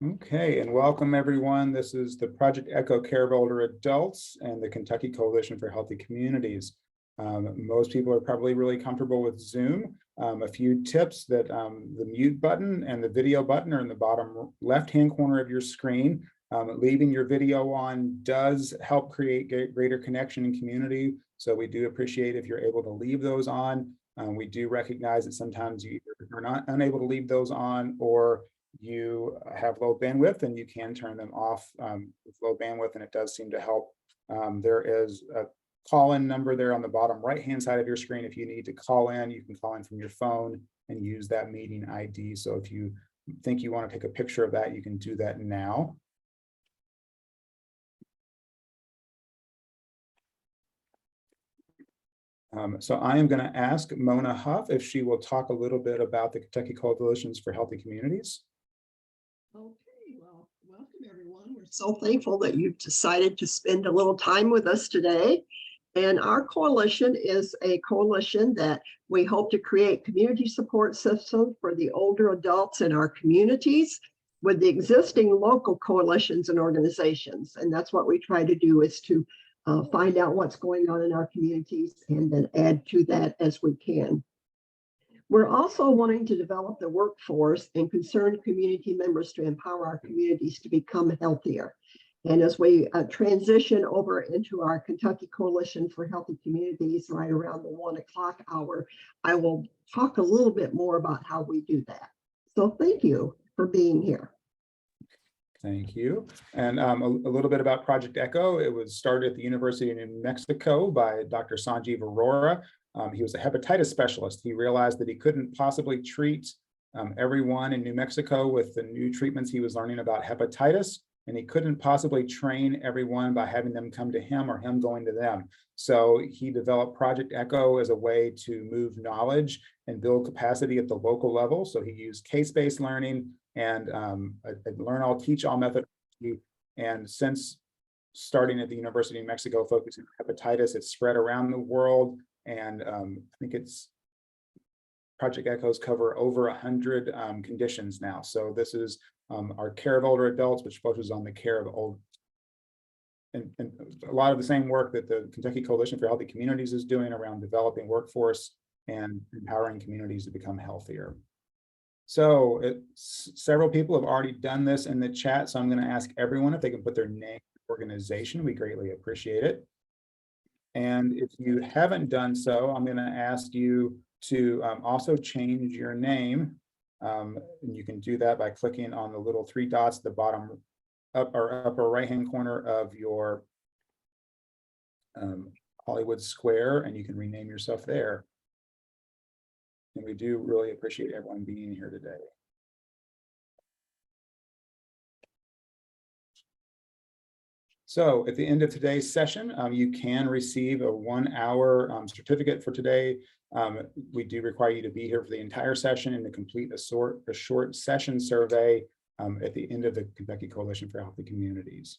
Okay, and welcome everyone. This is the Project ECHO Care of Older Adults and the Kentucky Coalition for Healthy Communities. Most people are probably really comfortable with Zoom. A few tips that the mute button and the video button are in the bottom left-hand corner of your screen. Leaving your video on does help create greater connection and community. So we do appreciate if you're able to leave those on. We do recognize that sometimes you are not unable to leave those on, or you have low bandwidth and you can turn them off with low bandwidth, and it does seem to help. There is a call-in number there on the bottom right-hand side of your screen. If you need to call in, you can call in from your phone and use that meeting ID. So if you think you want to take a picture of that, you can do that now. So I am going to ask Mona Huff if she will talk a little bit about the Kentucky Coalitions for Healthy Communities. Okay, well, welcome everyone. We're so thankful that you've decided to spend a little time with us today. And our coalition is a coalition that we hope to create community support system for the older adults in our communities with the existing local coalitions and organizations. And that's what we try to do, is to find out what's going on in our communities and then add to that as we can. We're also wanting to develop the workforce and concerned community members to empower our communities to become healthier. And as we transition over into our Kentucky Coalition for Healthy Communities right around the 1 o'clock hour, I will talk a little bit more about how we do that. So thank you for being here. Thank you. And a little bit about Project ECHO. It was started at the University of New Mexico by Dr. Sanjeev Arora. He was a hepatitis specialist. He realized that he couldn't possibly treat everyone in New Mexico with the new treatments he was learning about hepatitis, and he couldn't possibly train everyone by having them come to him or him going to them. So he developed Project ECHO as a way to move knowledge and build capacity at the local level. So he used case-based learning and a learn all, teach all methodology. And since starting at the University of New Mexico, focusing on hepatitis, it's spread around the world. And I think it's Project ECHOs cover over 100 conditions now. So this is our Care of Older Adults, which focuses on the care of old, and a lot of the same work that the Kentucky Coalition for Healthy Communities is doing around developing workforce and empowering communities to become healthier. So several people have already done this in the chat, so I'm going to ask everyone if they can put their name and organization. We greatly appreciate it. And if you haven't done so, I'm going to ask you to also change your name. And you can do that by clicking on the little 3 dots at the bottom upper right-hand corner of your Hollywood Square, and you can rename yourself there. And we do really appreciate everyone being here today. So at the end of today's session, you can receive a 1-hour certificate for today. We do require you to be here for the entire session and to complete a short session survey at the end of the Kentucky Coalition for Healthy Communities.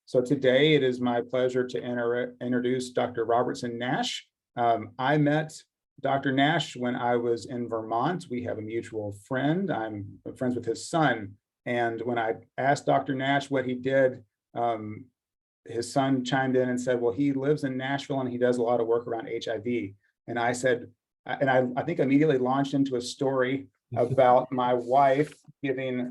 So today it is my pleasure to introduce Dr. Robertson Nash. I met Dr. Nash when I was in Vermont. We have a mutual friend. I'm friends with his son. And when I asked Dr. Nash what he did, his son chimed in and said, well, he lives in Nashville and he does a lot of work around HIV. And I said, and I think immediately launched into a story about my wife giving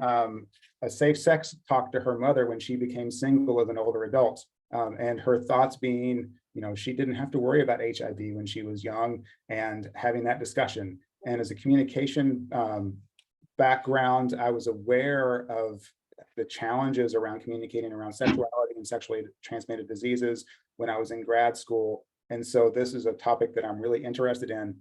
a safe sex talk to her mother when she became single as an older adult. And her thoughts being, you know, she didn't have to worry about HIV when she was young, and having that discussion. And as a communication background, I was aware of the challenges around communicating around sexuality and sexually transmitted diseases when I was in grad school. And so this is a topic that I'm really interested in.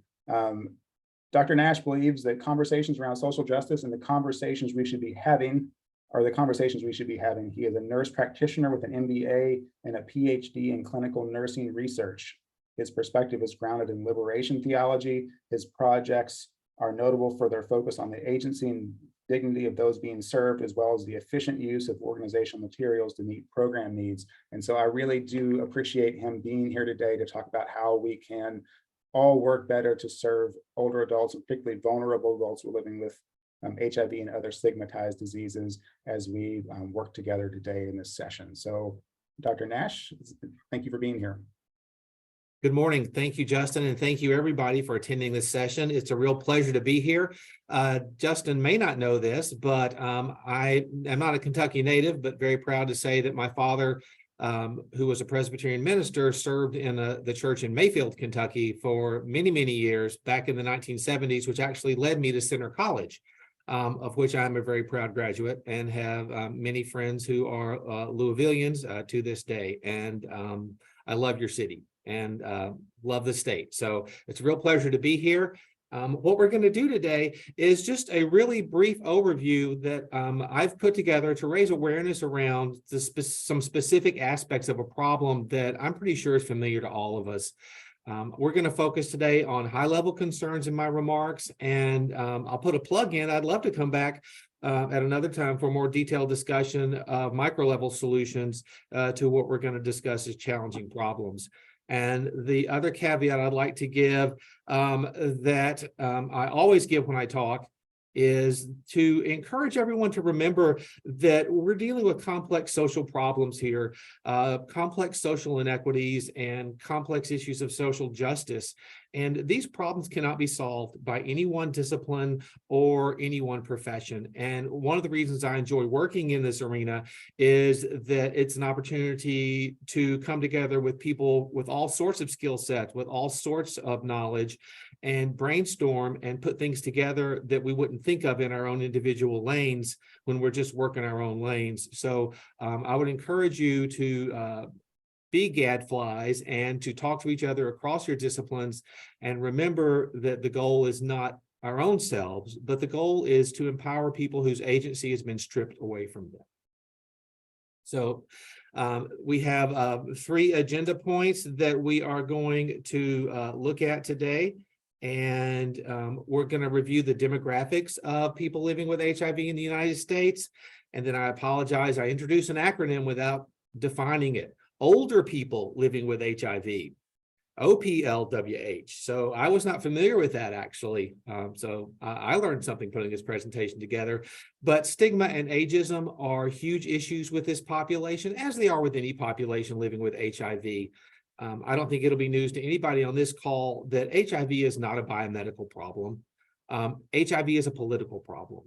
Dr. Nash believes that conversations around social justice and the conversations we should be having are the conversations we should be having. He is a nurse practitioner with an MBA and a PhD in clinical nursing research. His perspective is grounded in liberation theology. His projects are notable for their focus on the agency and dignity of those being served, as well as the efficient use of organizational materials to meet program needs. And so I really do appreciate him being here today to talk about how we can all work better to serve older adults, and particularly vulnerable adults who are living with HIV and other stigmatized diseases as we work together today in this session. So Dr. Nash, thank you for being here. Good morning. Thank you, Justin, and thank you everybody for attending this session. It's a real pleasure to be here. Justin may not know this, but I am not a Kentucky native, but very proud to say that my father, who was a Presbyterian minister, served in the church in Mayfield, Kentucky for many, many years back in the 1970s, which actually led me to Center College, of which I'm a very proud graduate and have many friends who are Louisvillians to this day. And I love your city and love the state. So it's a real pleasure to be here. What we're going to do today is just a really brief overview that I've put together to raise awareness around some specific aspects of a problem that I'm pretty sure is familiar to all of us. We're going to focus today on high-level concerns in my remarks, and I'll put a plug in. I'd love to come back at another time for more detailed discussion of micro-level solutions to what we're going to discuss as challenging problems. And the other caveat I'd like to give that I always give when I talk is to encourage everyone to remember that we're dealing with complex social problems here, complex social inequities and complex issues of social justice. And these problems cannot be solved by any one discipline or any one profession. And one of the reasons I enjoy working in this arena is that it's an opportunity to come together with people with all sorts of skill sets, with all sorts of knowledge, and brainstorm and put things together that we wouldn't think of in our own individual lanes when we're just working our own lanes. So I would encourage you to be gadflies and to talk to each other across your disciplines, and remember that the goal is not our own selves, but the goal is to empower people whose agency has been stripped away from them. So we have 3 agenda points that we are going to look at today. And we're going to review the demographics of people living with HIV in the United States. And then I apologize, I introduced an acronym without defining it. Older people living with HIV, OPLWH. So I was not familiar with that, actually. So I learned something putting this presentation together. But stigma and ageism are huge issues with this population, as they are with any population living with HIV. I don't think it'll be news to anybody on this call that HIV is not a biomedical problem. HIV is a political problem.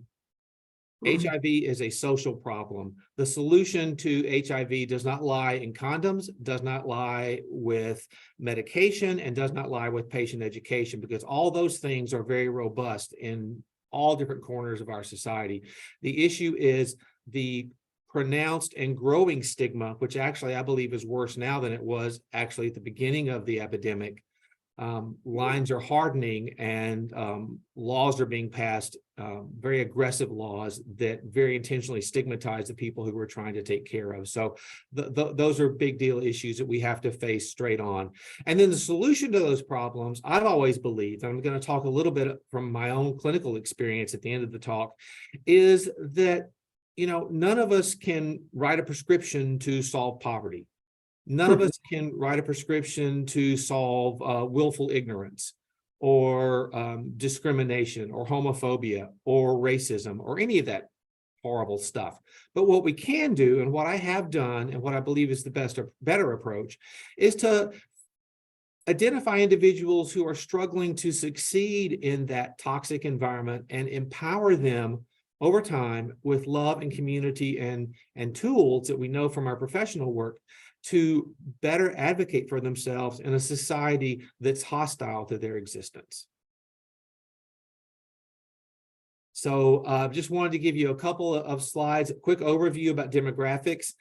HIV is a social problem. The solution to HIV does not lie in condoms, does not lie with medication, and does not lie with patient education, because all those things are very robust in all different corners of our society. The issue is the pronounced and growing stigma, which actually I believe is worse now than it was actually at the beginning of the epidemic. Lines are hardening, and laws are being passed, very aggressive laws that very intentionally stigmatize the people who we're trying to take care of. So those are big deal issues that we have to face straight on. And then the solution to those problems, I've always believed, and I'm going to talk a little bit from my own clinical experience at the end of the talk, is that none of us can write a prescription to solve poverty. None of us can write a prescription to solve willful ignorance or discrimination or homophobia or racism or any of that horrible stuff. But what we can do, and what I have done, and what I believe is the best or better approach, is to identify individuals who are struggling to succeed in that toxic environment and empower them over time with love and community and tools that we know from our professional work to better advocate for themselves in a society that's hostile to their existence. So just wanted to give you a couple of slides, a quick overview about demographics.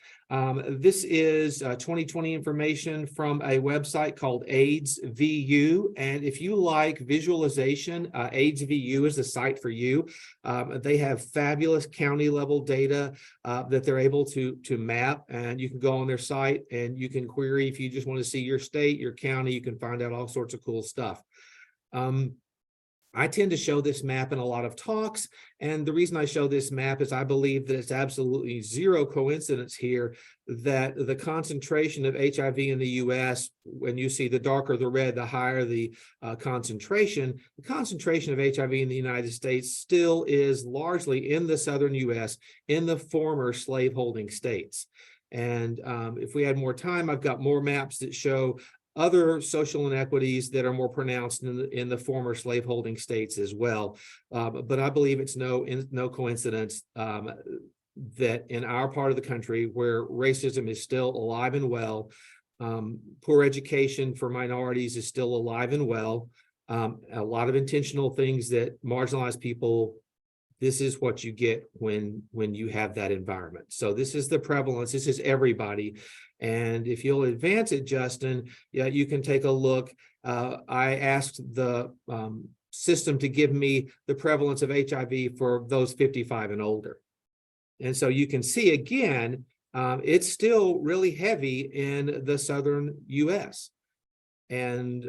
This is 2020 information from a website called AIDS VU. And if you like visualization, AIDS VU is the site for you. They have fabulous county level data that they're able to map. And you can go on their site and you can query if you just want to see your state, your county, you can find out all sorts of cool stuff. I tend to show this map in a lot of talks, and the reason I show this map is I believe that it's absolutely zero coincidence here that the concentration of HIV in the US, when you see the darker the red, the higher the concentration of HIV in the United States still is largely in the southern US, in the former slaveholding states. And if we had more time, I've got more maps that show other social inequities that are more pronounced in the former slaveholding states as well. But I believe it's no coincidence that in our part of the country where racism is still alive and well, poor education for minorities is still alive and well, a lot of intentional things that marginalize people. This is what you get when you have that environment. So this is the prevalence. This is everybody. And if you'll advance it, Justin, yeah, you can take a look. I asked the system to give me the prevalence of HIV for those 55 and older. And so you can see again, it's still really heavy in the southern US. And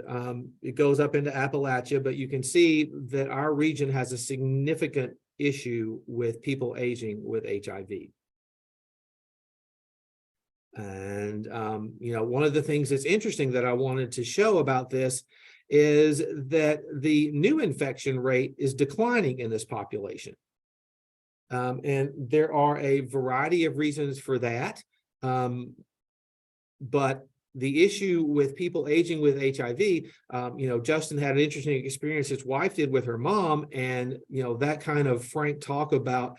it goes up into Appalachia, but you can see that our region has a significant issue with people aging with HIV. And, you know, one of the things that's interesting that I wanted to show about this is that the new infection rate is declining in this population. And there are a variety of reasons for that. But the issue with people aging with HIV, you know, Justin had an interesting experience his wife did with her mom, and, you know, that kind of frank talk about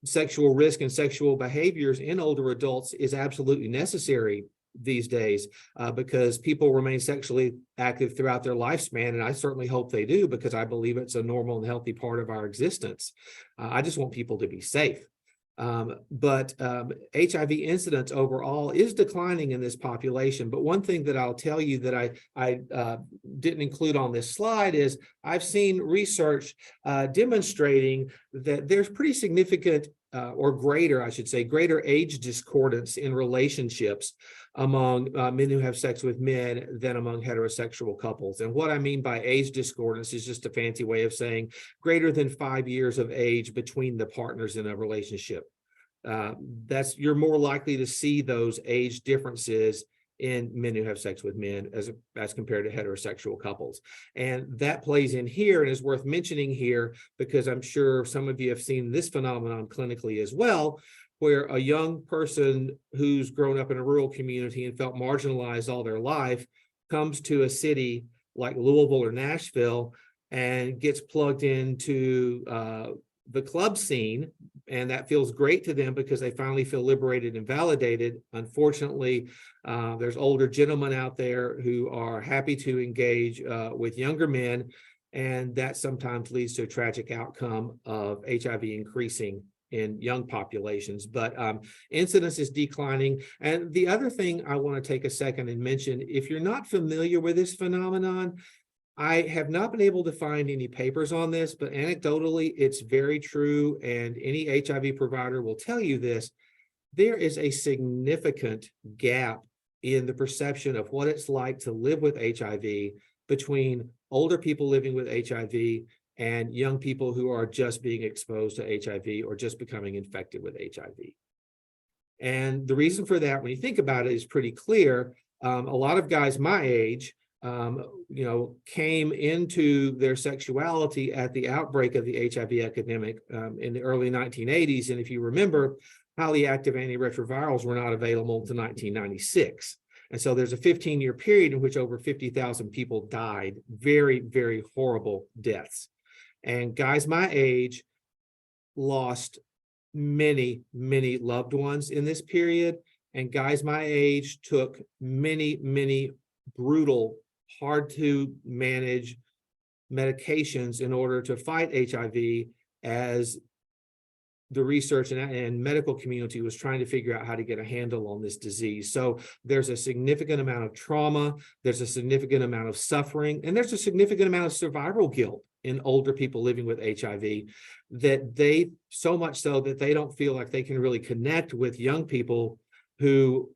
sexual risk and sexual behaviors in older adults is absolutely necessary these days because people remain sexually active throughout their lifespan, and I certainly hope they do because I believe it's a normal and healthy part of our existence. I just want people to be safe. But HIV incidence overall is declining in this population. But one thing that I'll tell you that I didn't include on this slide is I've seen research demonstrating that there's pretty significant or greater, I should say, greater age discordance in relationships among men who have sex with men than among heterosexual couples. And what I mean by age discordance is just a fancy way of saying greater than 5 years of age between the partners in a relationship. You're more likely to see those age differences in men who have sex with men as compared to heterosexual couples. And that plays in here and is worth mentioning here because I'm sure some of you have seen this phenomenon clinically as well, where a young person who's grown up in a rural community and felt marginalized all their life comes to a city like Louisville or Nashville and gets plugged into the club scene, and that feels great to them because they finally feel liberated and validated. Unfortunately, there's older gentlemen out there who are happy to engage with younger men, and that sometimes leads to a tragic outcome of HIV increasing in young populations. But incidence is declining. And the other thing I want to take a second and mention, if you're not familiar with this phenomenon, I have not been able to find any papers on this, but anecdotally, it's very true. And any HIV provider will tell you this. There is a significant gap in the perception of what it's like to live with HIV between older people living with HIV and young people who are just being exposed to HIV or just becoming infected with HIV. And the reason for that, when you think about it, is pretty clear. A lot of guys my age came into their sexuality at the outbreak of the HIV epidemic in the early 1980s. And if you remember, highly active antiretrovirals were not available until 1996. And so there's a 15-year period in which over 50,000 people died, very, very horrible deaths. And guys my age lost many, many loved ones in this period. And guys my age took many, many brutal, hard to manage medications in order to fight HIV as the research and medical community was trying to figure out how to get a handle on this disease. So there's a significant amount of trauma, there's a significant amount of suffering, and there's a significant amount of survival guilt in older people living with HIV, that they, so much so that they don't feel like they can really connect with young people who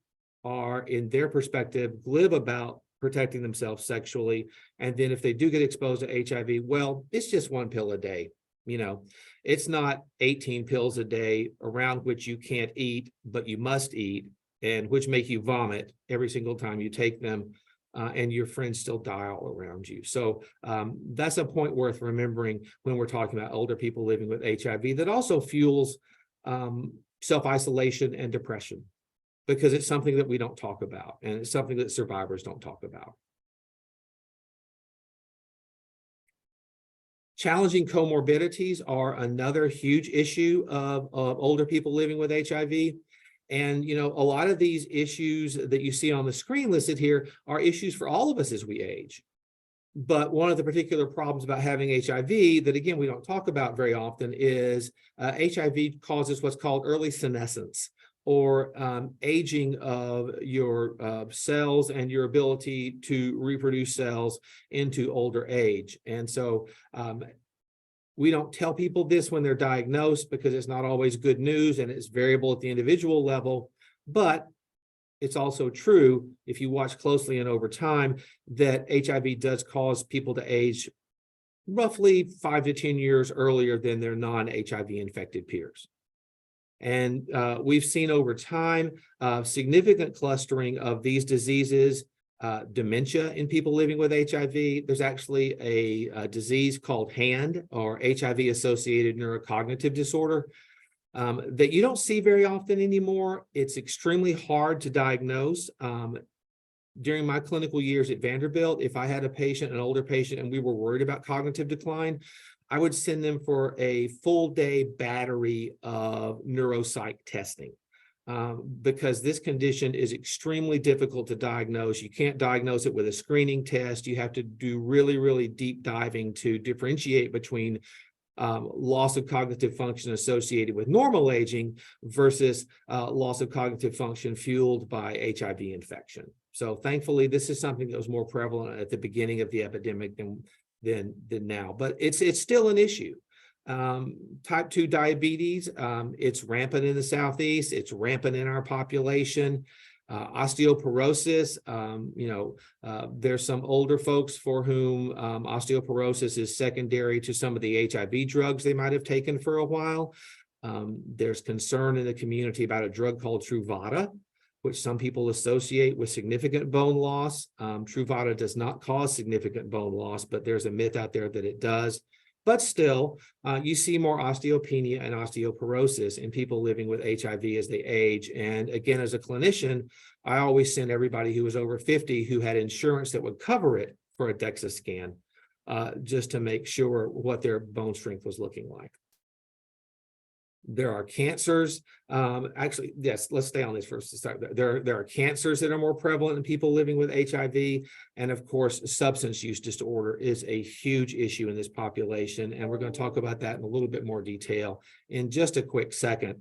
are, in their perspective, glib about protecting themselves sexually. And then if they do get exposed to HIV, well, it's just 1 pill a day. It's not 18 pills a day around which you can't eat, but you must eat, and which make you vomit every single time you take them. And your friends still die all around you. So that's a point worth remembering when we're talking about older people living with HIV, that also fuels self-isolation and depression, because it's something that we don't talk about, and it's something that survivors don't talk about. Challenging comorbidities are another huge issue of older people living with HIV. And, a lot of these issues that you see on the screen listed here are issues for all of us as we age. But one of the particular problems about having HIV that, again, we don't talk about very often is HIV causes what's called early senescence, or aging of your cells and your ability to reproduce cells into older age. And so we don't tell people this when they're diagnosed, because it's not always good news and it's variable at the individual level. But it's also true, if you watch closely and over time, that HIV does cause people to age roughly 5 to 10 years earlier than their non-HIV infected peers. And we've seen over time significant clustering of these diseases, dementia in people living with HIV. There's actually a disease called HAND, or HIV-associated neurocognitive disorder, that you don't see very often anymore. It's extremely hard to diagnose. During my clinical years at Vanderbilt, if I had a patient, an older patient, and we were worried about cognitive decline, I would send them for a full day battery of neuropsych testing, because this condition is extremely difficult to diagnose. You can't diagnose it with a screening test. You have to do really, really deep diving to differentiate between loss of cognitive function associated with normal aging versus loss of cognitive function fueled by HIV infection. So thankfully, this is something that was more prevalent at the beginning of the epidemic than now, but it's still an issue. Type 2 diabetes, it's rampant in the Southeast, it's rampant in our population. Osteoporosis, there's some older folks for whom osteoporosis is secondary to some of the HIV drugs they might have taken for a while. There's concern in the community about a drug called Truvada, which some people associate with significant bone loss. Truvada does not cause significant bone loss, but there's a myth out there that it does. But still, you see more osteopenia and osteoporosis in people living with HIV as they age. And again, as a clinician, I always send everybody who was over 50 who had insurance that would cover it for a DEXA scan, just to make sure what their bone strength was looking like. There are cancers. Actually, yes, let's stay on this first to start. There are cancers that are more prevalent in people living with HIV. And of course, substance use disorder is a huge issue in this population. And we're going to talk about that in a little bit more detail in just a quick second.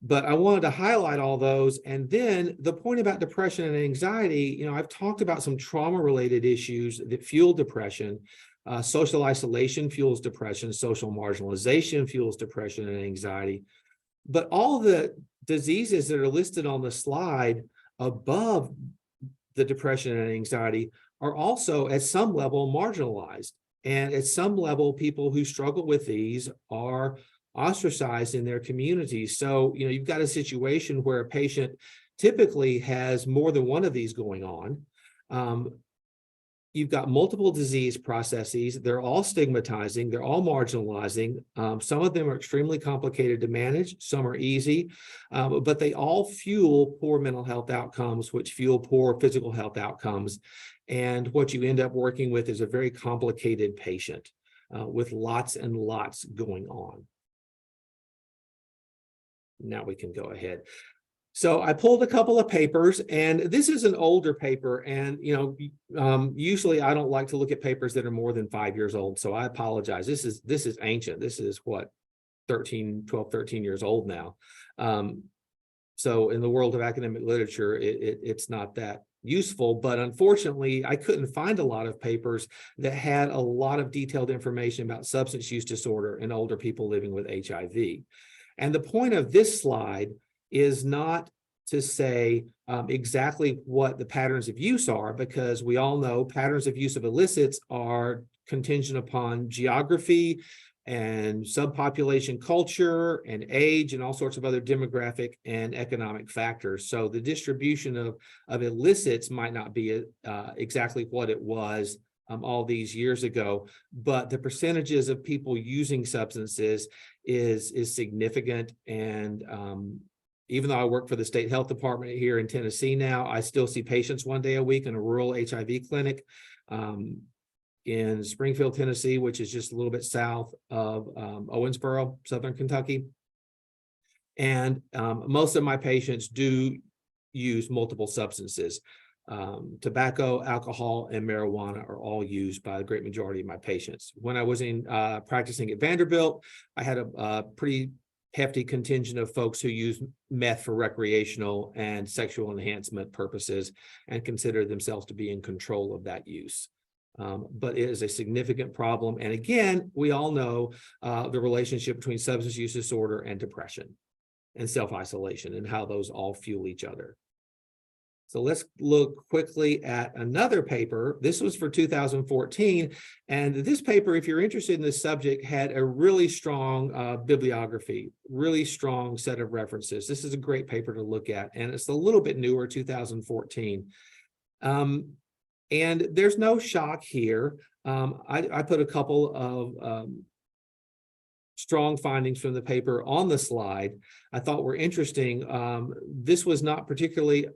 But I wanted to highlight all those. And then the point about depression and anxiety, I've talked about some trauma-related issues that fuel depression. Social isolation fuels depression, social marginalization fuels depression and anxiety. But all the diseases that are listed on the slide above the depression and anxiety are also at some level marginalized. And at some level, people who struggle with these are ostracized in their communities. So, you've got a situation where a patient typically has more than one of these going on. You've got multiple disease processes. They're all stigmatizing. They're all marginalizing. Some of them are extremely complicated to manage. Some are easy, but they all fuel poor mental health outcomes, which fuel poor physical health outcomes. And what you end up working with is a very complicated patient with lots and lots going on. Now we can go ahead. So I pulled a couple of papers, and this is an older paper. And, usually I don't like to look at papers that are more than 5 years old. So I apologize. This is ancient. This is what, 12, 13 years old now. So in the world of academic literature, it's not that useful, but unfortunately, I couldn't find a lot of papers that had a lot of detailed information about substance use disorder in older people living with HIV. And the point of this slide is not to say exactly what the patterns of use are, because we all know patterns of use of illicits are contingent upon geography and subpopulation culture and age and all sorts of other demographic and economic factors. So the distribution of illicits might not be exactly what it was all these years ago, but the percentages of people using substances is significant. And even though I work for the state health department here in Tennessee now, I still see patients 1 day a week in a rural HIV clinic in Springfield, Tennessee, which is just a little bit south of Owensboro, Southern Kentucky. And most of my patients do use multiple substances. Tobacco, alcohol, and marijuana are all used by the great majority of my patients. When I was in practicing at Vanderbilt, I had a pretty hefty contingent of folks who use meth for recreational and sexual enhancement purposes and consider themselves to be in control of that use. But it is a significant problem. And again, we all know the relationship between substance use disorder and depression and self-isolation and how those all fuel each other. So let's look quickly at another paper. This was for 2014. And this paper, if you're interested in this subject, had a really strong bibliography, really strong set of references. This is a great paper to look at. And it's a little bit newer, 2014. And there's no shock here. I put a couple of strong findings from the paper on the slide I thought were interesting. This was not particularly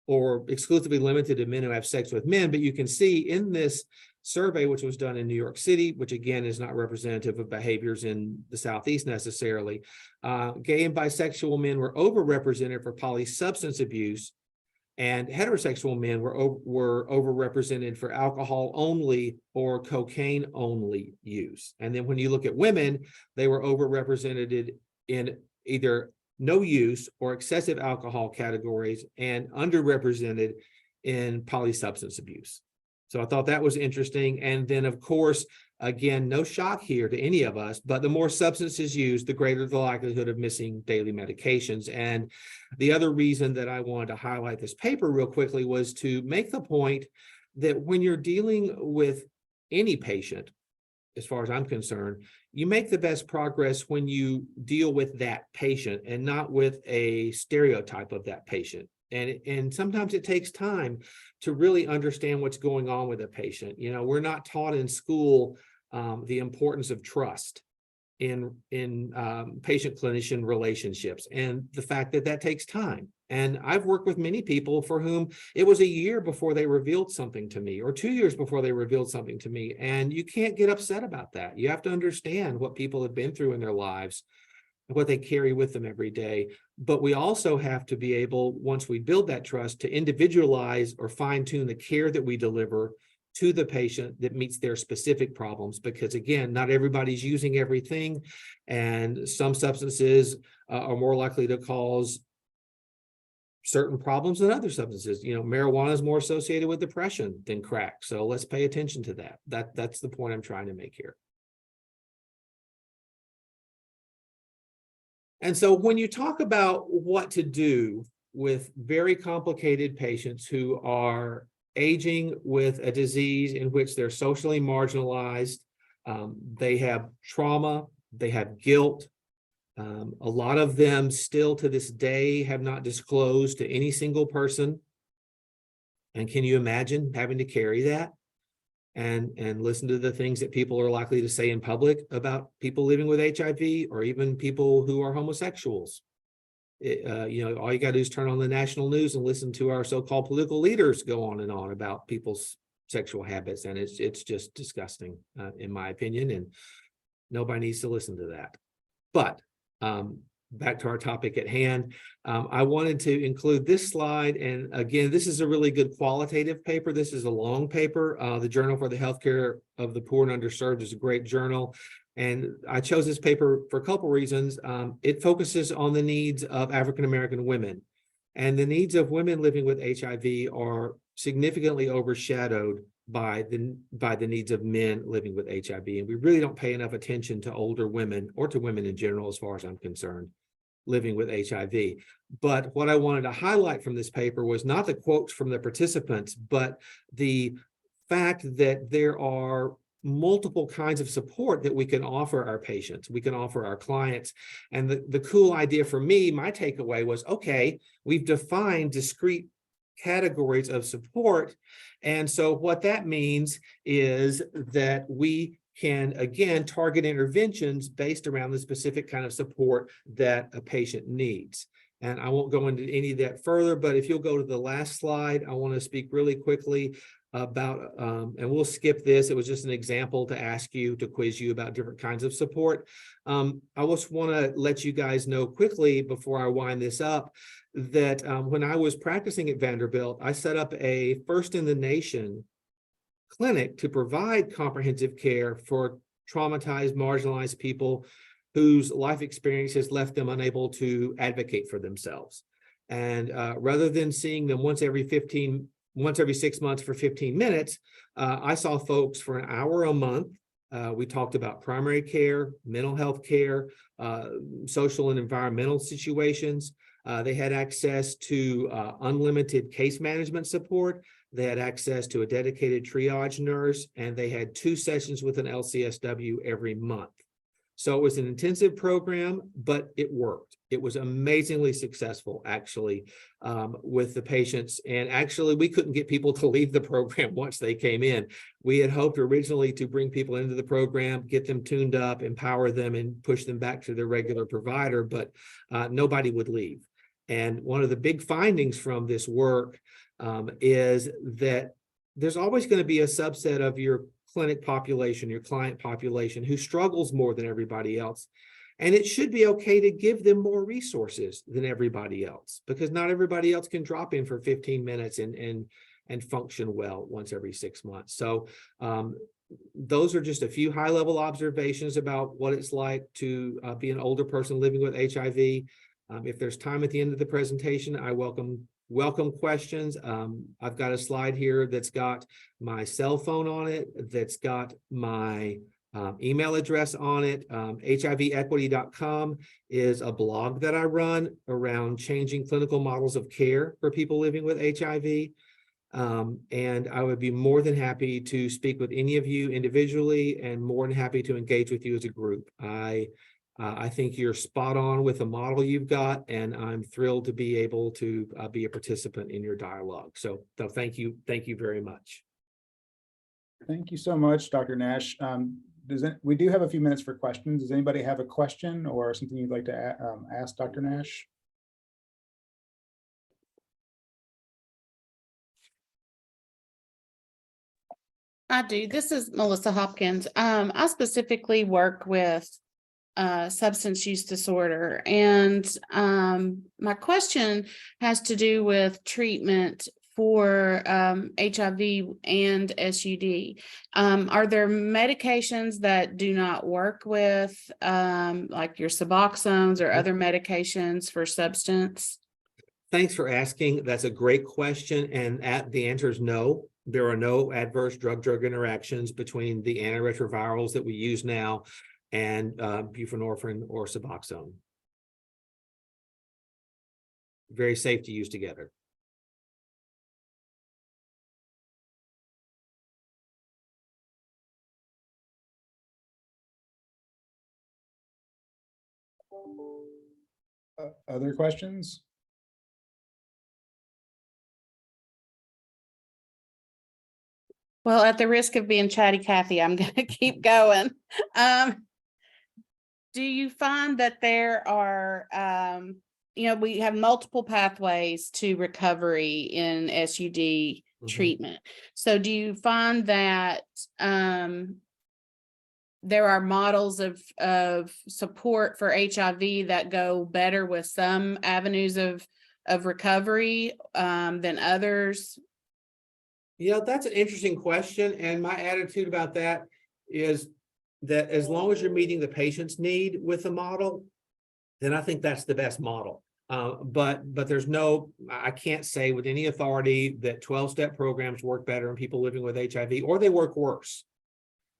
or exclusively limited to men who have sex with men, but you can see in this survey, which was done in New York City, which again is not representative of behaviors in the Southeast necessarily, gay and bisexual men were overrepresented for polysubstance abuse, and heterosexual men were overrepresented for alcohol only or cocaine only use. And then when you look at women, they were overrepresented in either no use or excessive alcohol categories and underrepresented in polysubstance abuse. So I thought that was interesting. And then, of course, again, no shock here to any of us, but the more substances used, the greater the likelihood of missing daily medications. And the other reason that I wanted to highlight this paper real quickly was to make the point that when you're dealing with any patient, as far as I'm concerned, you make the best progress when you deal with that patient and not with a stereotype of that patient. And sometimes it takes time to really understand what's going on with a patient. You know, we're not taught in school the importance of trust in patient-clinician relationships and the fact that that takes time. And I've worked with many people for whom it was a year before they revealed something to me or 2 years before they revealed something to me. And you can't get upset about that. You have to understand what people have been through in their lives, what they carry with them every day. But we also have to be able, once we build that trust, to individualize or fine-tune the care that we deliver to the patient that meets their specific problems. Because again, not everybody's using everything, and some substances are more likely to cause certain problems than other substances. You know, marijuana is more associated with depression than crack. So let's pay attention to that. That's the point I'm trying to make here. And so when you talk about what to do with very complicated patients who are aging with a disease in which they're socially marginalized, they have trauma, they have guilt. A lot of them still to this day have not disclosed to any single person. And can you imagine having to carry that and listen to the things that people are likely to say in public about people living with HIV or even people who are homosexuals? You know, all you got to do is turn on the national news and listen to our so-called political leaders go on and on about people's sexual habits. And it's just disgusting, in my opinion, and nobody needs to listen to that. But back to our topic at hand, I wanted to include this slide. And again, this is a really good qualitative paper. This is a long paper. The Journal for the Healthcare of the Poor and Underserved is a great journal. And I chose this paper for a couple reasons. It focuses on the needs of African-American women. And the needs of women living with HIV are significantly overshadowed by the needs of men living with HIV. And we really don't pay enough attention to older women or to women in general, as far as I'm concerned. living with HIV. But what I wanted to highlight from this paper was not the quotes from the participants, but the fact that there are multiple kinds of support that we can offer our patients, we can offer our clients. And the cool idea for me, my takeaway was, okay, we've defined discrete categories of support. And so what that means is that we can, again, target interventions based around the specific kind of support that a patient needs. And I won't go into any of that further, but if you'll go to the last slide, I want to speak really quickly about, and we'll skip this. It was just an example to ask you, to quiz you about different kinds of support. I just want to let you guys know quickly before I wind this up that when I was practicing at Vanderbilt, I set up a first in the nation clinic to provide comprehensive care for traumatized, marginalized people whose life experience has left them unable to advocate for themselves. And rather than seeing them once every 6 months for 15 minutes, I saw folks for an hour a month. We talked about primary care, mental health care, social and environmental situations. They had access to unlimited case management support. They had access to a dedicated triage nurse, and they had 2 sessions with an LCSW every month. So it was an intensive program, but it worked. It was amazingly successful, actually, with the patients. And actually, we couldn't get people to leave the program once they came in. We had hoped originally to bring people into the program, get them tuned up, empower them, and push them back to their regular provider, but nobody would leave. And one of the big findings from this work is that there's always going to be a subset of your clinic population, your client population, who struggles more than everybody else. And it should be okay to give them more resources than everybody else, because not everybody else can drop in for 15 minutes and function well once every 6 months. So those are just a few high-level observations about what it's like to be an older person living with HIV. If there's time at the end of the presentation, I welcome questions. I've got a slide here that's got my cell phone on it, that's got my email address on it. HIVequity.com is a blog that I run around changing clinical models of care for people living with HIV. And I would be more than happy to speak with any of you individually, and more than happy to engage with you as a group. I think you're spot on with the model you've got, and I'm thrilled to be able to be a participant in your dialogue. So thank you very much. Thank you so much, Dr. Nash. We do have a few minutes for questions. Does anybody have a question or something you'd like to ask Dr. Nash? I do. This is Melissa Hopkins. I specifically work with substance use disorder, and my question has to do with treatment for HIV and SUD. Are there medications that do not work with like your Suboxones or other medications for substance? Thanks for asking. That's a great question, and the answer is no. There are no adverse drug-drug interactions between the antiretrovirals that we use now and buprenorphine or Suboxone. Very safe to use together. Other questions? Well, at the risk of being chatty Cathy, I'm going to keep going. Do you find that there are, we have multiple pathways to recovery in SUD treatment. So do you find that there are models of support for HIV that go better with some avenues of recovery than others? Yeah, that's an interesting question. And my attitude about that is that as long as you're meeting the patient's need with the model, then I think that's the best model. But I can't say with any authority that 12-step programs work better in people living with HIV, or they work worse.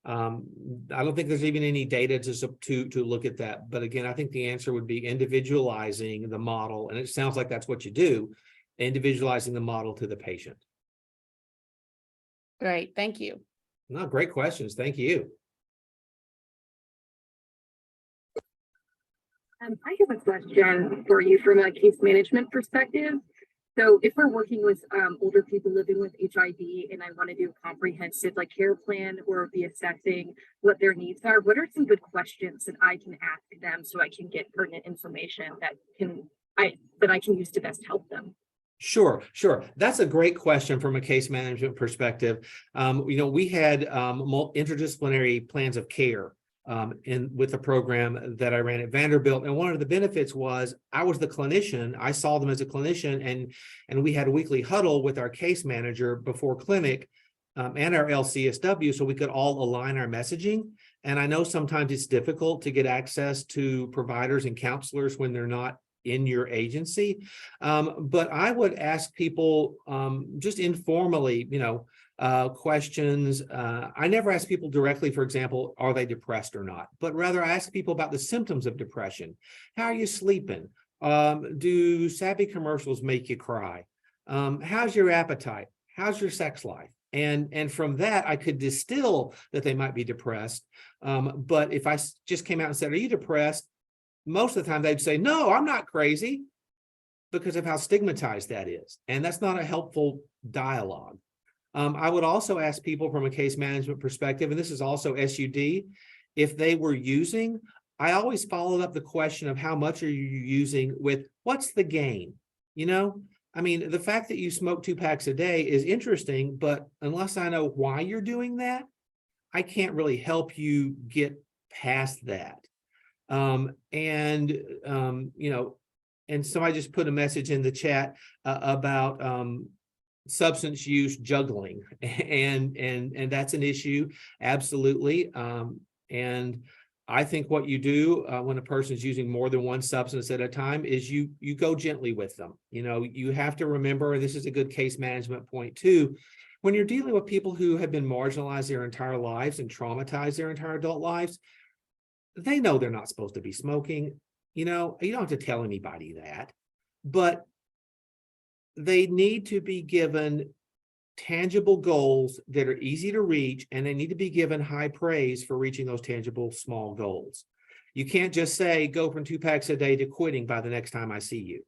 I don't think there's even any data to look at that. But again, I think the answer would be individualizing the model. And it sounds like that's what you do, individualizing the model to the patient. Great, thank you. No, great questions. Thank you. I have a question for you from a case management perspective. So if we're working with older people living with HIV and I want to do a comprehensive care plan or be assessing what their needs are, what are some good questions that I can ask them so I can get pertinent information that I can use to best help them? Sure. That's a great question from a case management perspective. We had interdisciplinary plans of care with the program that I ran at Vanderbilt. And one of the benefits was I was the clinician. I saw them as a clinician, and we had a weekly huddle with our case manager before clinic and our LCSW, so we could all align our messaging. And I know sometimes it's difficult to get access to providers and counselors when they're not in your agency. But I would ask people just informally, questions. I never ask people directly, for example, are they depressed or not? But rather I ask people about the symptoms of depression. How are you sleeping? Do savvy commercials make you cry? How's your appetite? How's your sex life? And from that, I could distill that they might be depressed. But if I just came out and said, are you depressed? Most of the time they'd say, no, I'm not crazy, because of how stigmatized that is. And that's not a helpful dialogue. I would also ask people from a case management perspective, and this is also SUD, if they were using, I always followed up the question of how much are you using with what's the gain? The fact that you smoke 2 packs a day is interesting, but unless I know why you're doing that, I can't really help you get past that. And so I just put a message in the chat about substance use juggling, and that's an issue, absolutely. And I think what you do when a person is using more than one substance at a time is you go gently with them. You have to remember, and this is a good case management point too, when you're dealing with people who have been marginalized their entire lives and traumatized their entire adult lives, they know they're not supposed to be smoking. You don't have to tell anybody that, but they need to be given tangible goals that are easy to reach, and they need to be given high praise for reaching those tangible small goals. You can't just say, go from 2 packs a day to quitting by the next time I see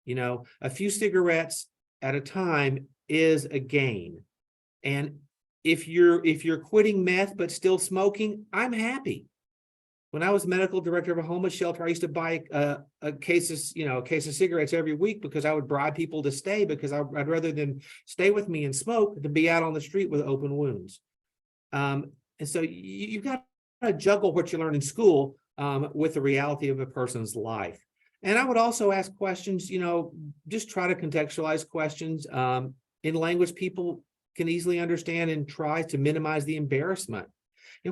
you. A few cigarettes at a time is a gain. And if you're quitting meth but still smoking, I'm happy. When I was medical director of a homeless shelter, I used to buy a case of cigarettes every week because I would bribe people to stay, because I'd rather than stay with me and smoke than be out on the street with open wounds. And so you've got to juggle what you learn in school with the reality of a person's life. And I would also ask questions, just try to contextualize questions in language people can easily understand, and try to minimize the embarrassment.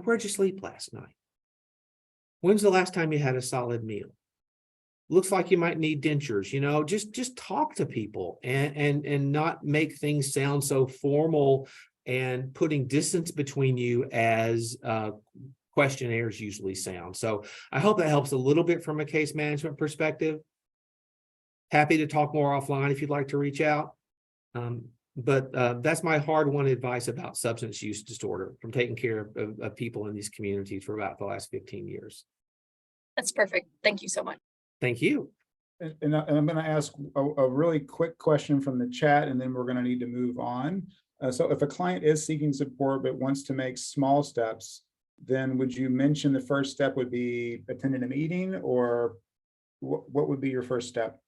Where'd you sleep last night? When's the last time you had a solid meal? Looks like you might need dentures. Just talk to people and not make things sound so formal and putting distance between you as questionnaires usually sound. So I hope that helps a little bit from a case management perspective. Happy to talk more offline if you'd like to reach out. But that's my hard-won advice about substance use disorder from taking care of people in these communities for about the last 15 years. That's perfect. Thank you so much. Thank you. And I'm going to ask a really quick question from the chat, and then we're going to need to move on. So if a client is seeking support but wants to make small steps, then would you mention the first step would be attending a meeting, or what would be your first step?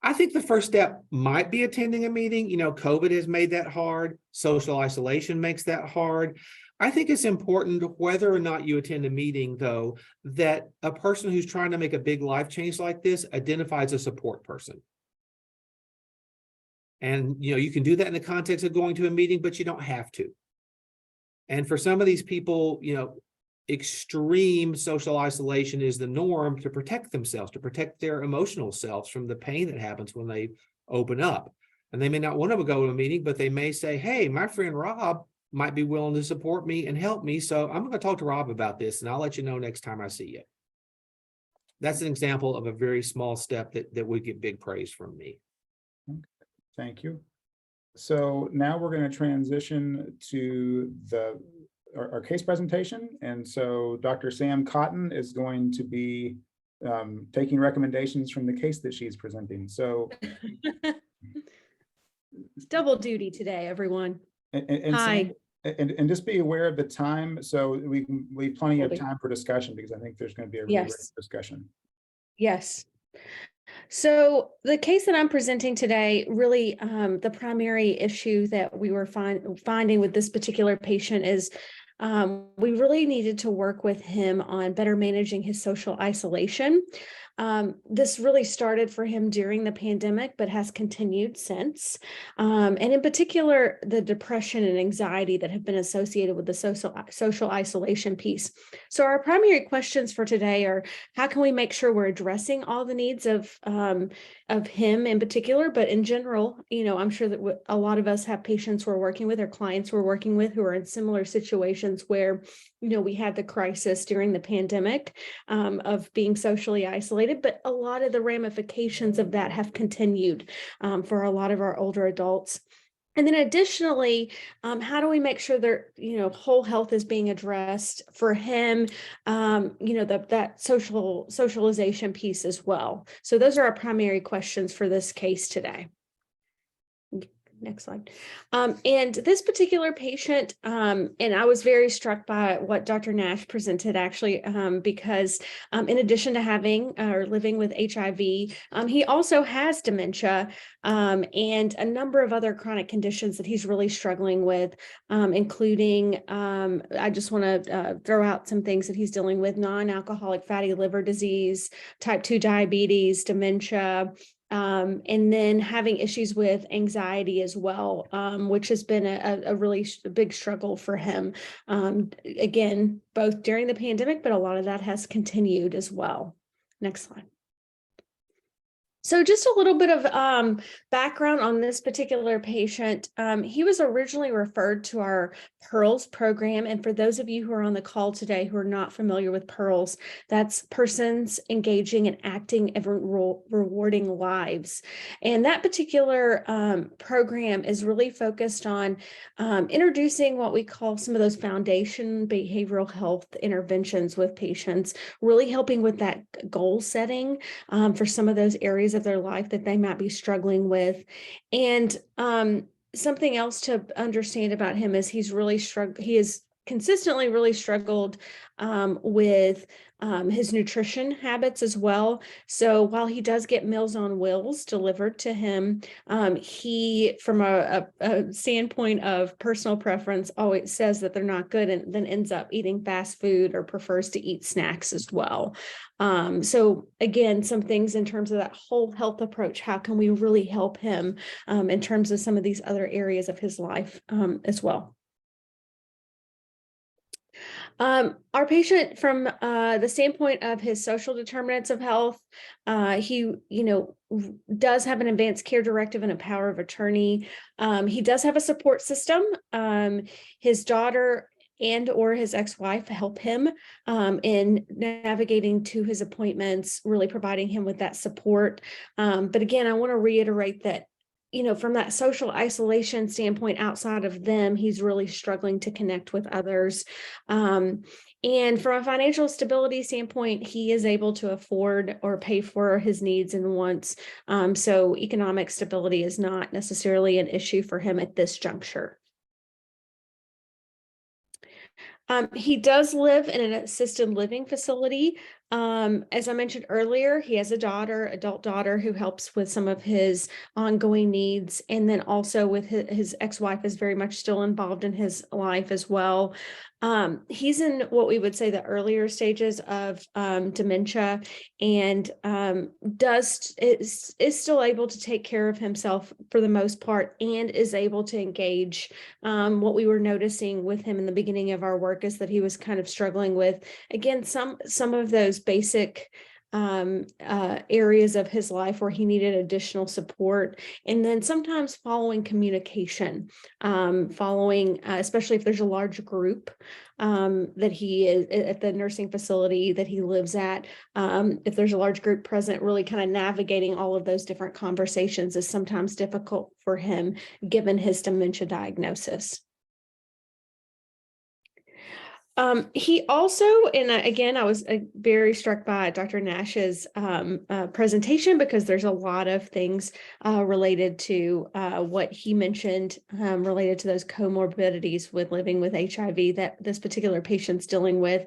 I think the first step might be attending a meeting. COVID has made that hard. Social isolation makes that hard. I think it's important, whether or not you attend a meeting, though, that a person who's trying to make a big life change like this identifies a support person. And, you can do that in the context of going to a meeting, but you don't have to. And for some of these people, extreme social isolation is the norm to protect themselves, to protect their emotional selves from the pain that happens when they open up. And they may not want to go to a meeting, but they may say, hey, my friend Rob might be willing to support me and help me. So I'm going to talk to Rob about this, and I'll let you know next time I see you. That's an example of a very small step that would get big praise from me. Thank you. So now we're going to transition to our case presentation. And so Dr. Sam Cotton is going to be taking recommendations from the case that she's presenting. So It's double duty today, everyone. and Hi. and just be aware of the time, so we can leave plenty of time for discussion, because I think there's going to be a really rich discussion. Yes. So the case that I'm presenting today, really the primary issue that we were finding with this particular patient is we really needed to work with him on better managing his social isolation. This really started for him during the pandemic, but has continued since. And in particular, the depression and anxiety that have been associated with the social isolation piece. So our primary questions for today are, how can we make sure we're addressing all the needs of him in particular, but in general, I'm sure that a lot of us have patients we're working with or clients we're working with who are in similar situations where, we had the crisis during the pandemic of being socially isolated, but a lot of the ramifications of that have continued for a lot of our older adults. And then additionally, how do we make sure that, whole health is being addressed for him, that socialization piece as well. So those are our primary questions for this case today. Next slide. And this particular patient, and I was very struck by what Dr. Nash presented actually, because in addition to having or living with HIV, he also has dementia and a number of other chronic conditions that he's really struggling with, including, I just want to throw out some things that he's dealing with: non-alcoholic fatty liver disease, type 2 diabetes, dementia, and then having issues with anxiety as well, which has been a really big struggle for him. Again, both during the pandemic, but a lot of that has continued as well. Next slide. So just a little bit of background on this particular patient. He was originally referred to our PEARLS program. And for those of you who are on the call today who are not familiar with PEARLS, that's persons engaging and acting and rewarding lives. And that particular program is really focused on introducing what we call some of those foundation behavioral health interventions with patients, really helping with that goal setting for some of those areas of their life that they might be struggling with. And something else to understand about him is he has consistently really struggled with his nutrition habits as well. So while he does get Meals on Wheels delivered to him, he, from a standpoint of personal preference, always says that they're not good and then ends up eating fast food or prefers to eat snacks as well. So again, some things in terms of that whole health approach, how can we really help him in terms of some of these other areas of his life as well. Our patient, from the standpoint of his social determinants of health, he, does have an advanced care directive and a power of attorney. He does have a support system. His daughter and or his ex-wife help him in navigating to his appointments, really providing him with that support. But again, I want to reiterate that, from that social isolation standpoint, outside of them, he's really struggling to connect with others. And from a financial stability standpoint, he is able to afford or pay for his needs and wants. So economic stability is not necessarily an issue for him at this juncture. He does live in an assisted living facility. As I mentioned earlier, he has adult daughter, who helps with some of his ongoing needs. And then also with his ex-wife is very much still involved in his life as well. He's in what we would say the earlier stages of dementia, and is still able to take care of himself for the most part, and is able to engage. What we were noticing with him in the beginning of our work is that he was kind of struggling with, again, some of those basic areas of his life where he needed additional support. And then sometimes following communication, especially if there's a large group that he is at the nursing facility that he lives at. If there's a large group present, really kind of navigating all of those different conversations is sometimes difficult for him given his dementia diagnosis. He also, and again, I was very struck by Dr. Nash's presentation because there's a lot of things related to what he mentioned related to those comorbidities with living with HIV that this particular patient's dealing with.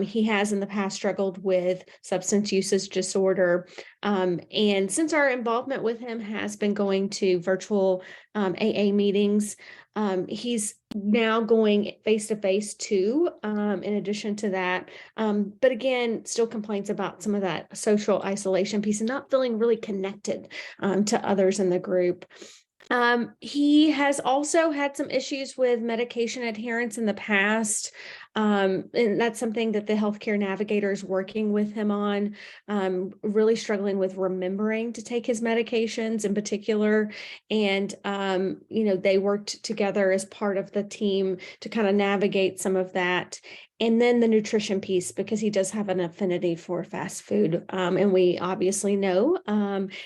He has in the past struggled with substance use disorder. And since our involvement with him has been going to virtual AA meetings, he's now going face-to-face too, in addition to that. But again, still complains about some of that social isolation piece and not feeling really connected to others in the group. He has also had some issues with medication adherence in the past. And that's something that the healthcare navigator is working with him on, really struggling with remembering to take his medications in particular. And, they worked together as part of the team to kind of navigate some of that. And then the nutrition piece, because he does have an affinity for fast food. And we obviously know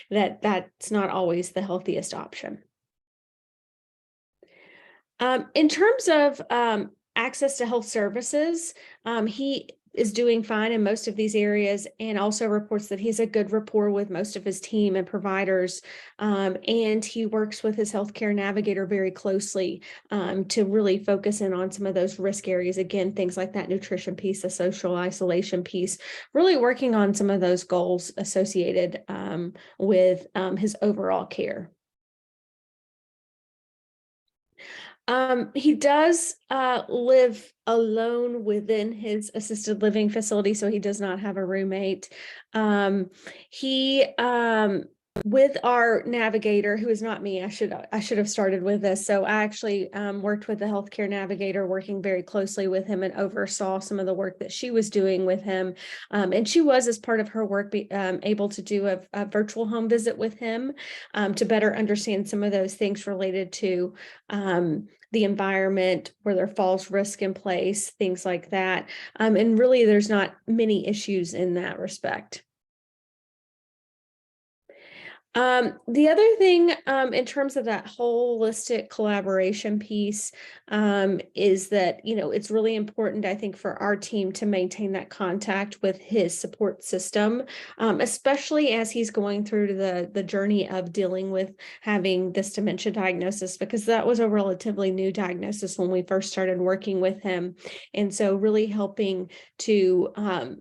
that that's not always the healthiest option. In terms of access to health services, he is doing fine in most of these areas and also reports that he has a good rapport with most of his team and providers. And he works with his healthcare navigator very closely to really focus in on some of those risk areas. Again, things like that nutrition piece, the social isolation piece, really working on some of those goals associated with his overall care. He does live alone within his assisted living facility, so he does not have a roommate. With our navigator, who is not me, I should have started with this. So I actually worked with the healthcare navigator, working very closely with him and oversaw some of the work that she was doing with him. And she was, as part of her work, able to do a virtual home visit with him to better understand some of those things related to the environment, where there falls risk in place, things like that. And really, there's not many issues in that respect. The other thing in terms of that holistic collaboration piece is that, it's really important, I think, for our team to maintain that contact with his support system, especially as he's going through the journey of dealing with having this dementia diagnosis, because that was a relatively new diagnosis when we first started working with him. And so really helping to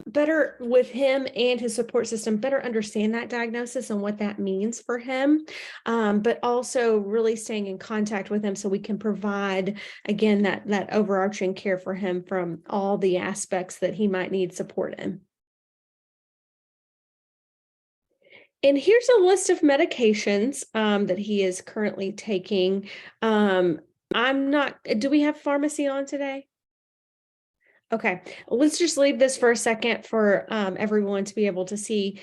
better with him and his support system, better understand that diagnosis and what that means for him, but also really staying in contact with him so we can provide, again, that overarching care for him from all the aspects that he might need support in. And here's a list of medications that he is currently taking. Do we have pharmacy on today? Okay, let's just leave this for a second for everyone to be able to see.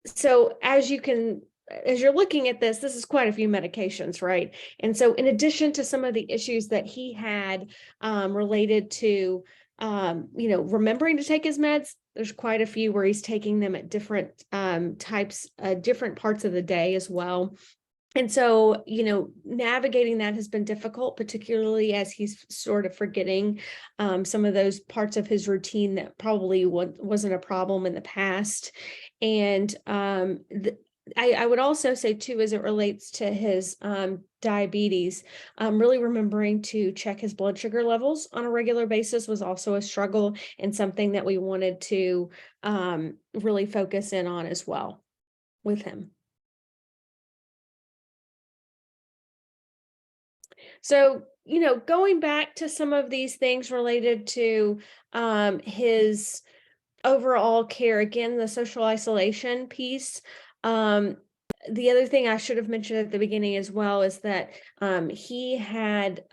So as you're looking at this is quite a few medications, right? And so in addition to some of the issues that he had related to, remembering to take his meds, there's quite a few where he's taking them at different different parts of the day as well. And so, navigating that has been difficult, particularly as he's sort of forgetting some of those parts of his routine that probably wasn't a problem in the past. And I would also say, too, as it relates to his diabetes, really remembering to check his blood sugar levels on a regular basis was also a struggle and something that we wanted to really focus in on as well with him. So, going back to some of these things related to his overall care, again, the social isolation piece. The other thing I should have mentioned at the beginning as well is that he had